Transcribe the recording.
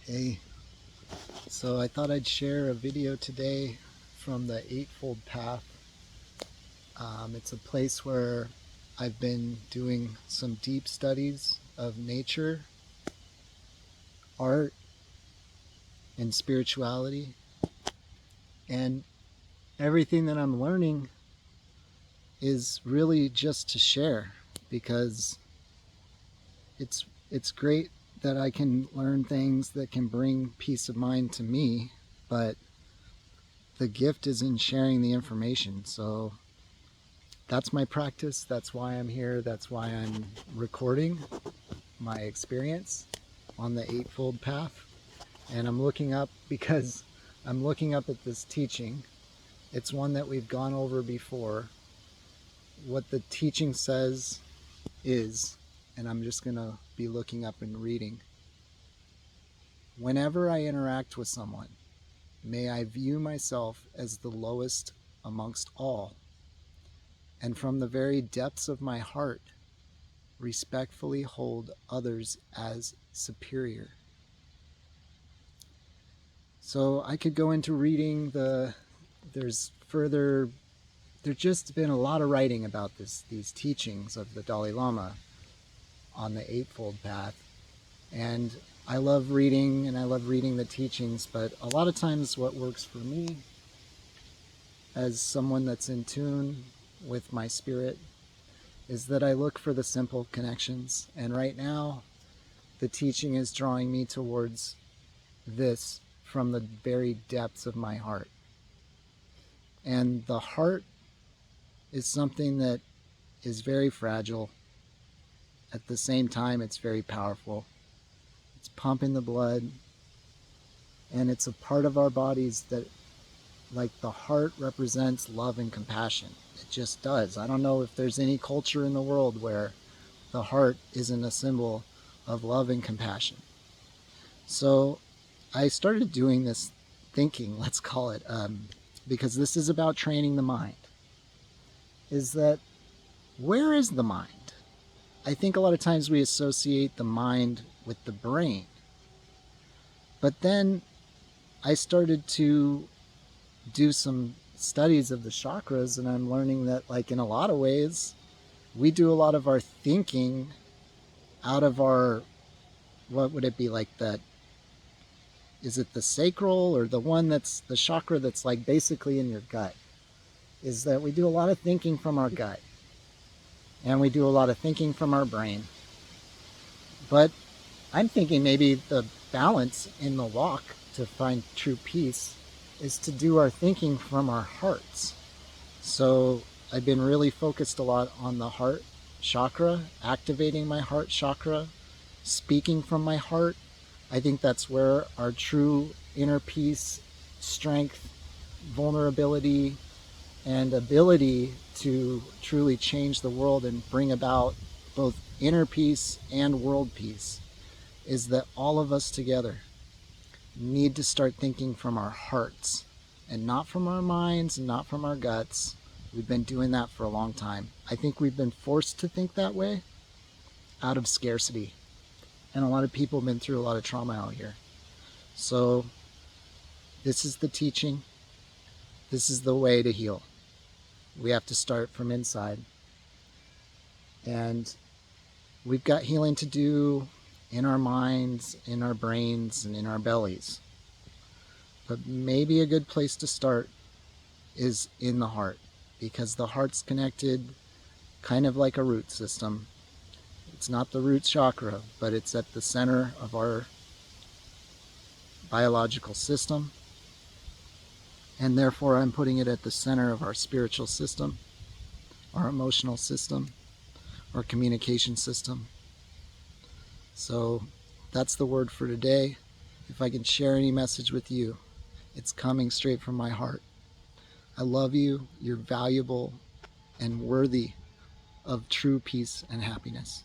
Hey, so I thought I'd share a video today from the Eightfold Path. It's a place where I've been doing some deep studies of nature, art, and spirituality. And everything that I'm learning is really just to share because it's great that I can learn things that can bring peace of mind to me, but the gift is in sharing the information. So that's my practice. That's why I'm here. That's why I'm recording my experience on the Eightfold Path. And I'm looking up because I'm looking up at this teaching. It's one that we've gone over before. What the teaching says is, and I'm just going to be looking up and reading. Whenever I interact with someone, may I view myself as the lowest amongst all, and from the very depths of my heart, respectfully hold others as superior. So I could go into reading there's just been a lot of writing about these teachings of the Dalai Lama on the Eightfold Path. And I love reading the teachings, but a lot of times what works for me as someone that's in tune with my spirit is that I look for the simple connections. And right now, the teaching is drawing me towards this from the very depths of my heart. And the heart is something that is very fragile. At the same time, it's very powerful. It's pumping the blood, and it's a part of our bodies that, like, the heart represents love and compassion. It just does. I don't know if there's any culture in the world where the heart isn't a symbol of love and compassion. So I started doing this thinking, let's call it, because this is about training the mind, is that where is the mind? I think a lot of times we associate the mind with the brain. But then I started to do some studies of the chakras, and I'm learning that, like, in a lot of ways, we do a lot of our thinking out of our, what would it be, like that? Is it the sacral, or the one that's the chakra that's like basically in your gut? Is that we do a lot of thinking from our gut, and we do a lot of thinking from our brain. But I'm thinking maybe the balance in the walk to find true peace is to do our thinking from our hearts. So I've been really focused a lot on the heart chakra, activating my heart chakra, speaking from my heart. I think that's where our true inner peace, strength, vulnerability, and ability to truly change the world and bring about both inner peace and world peace is that all of us together need to start thinking from our hearts and not from our minds and not from our guts. We've been doing that for a long time. I think we've been forced to think that way out of scarcity. And a lot of people have been through a lot of trauma out here. So this is the teaching. This is the way to heal. We have to start from inside. And we've got healing to do in our minds, in our brains, and in our bellies. But maybe a good place to start is in the heart, because the heart's connected kind of like a root system. It's not the root chakra, but it's at the center of our biological system. And therefore, I'm putting it at the center of our spiritual system, our emotional system, our communication system. So that's the word for today. If I can share any message with you, it's coming straight from my heart. I love you. You're valuable and worthy of true peace and happiness.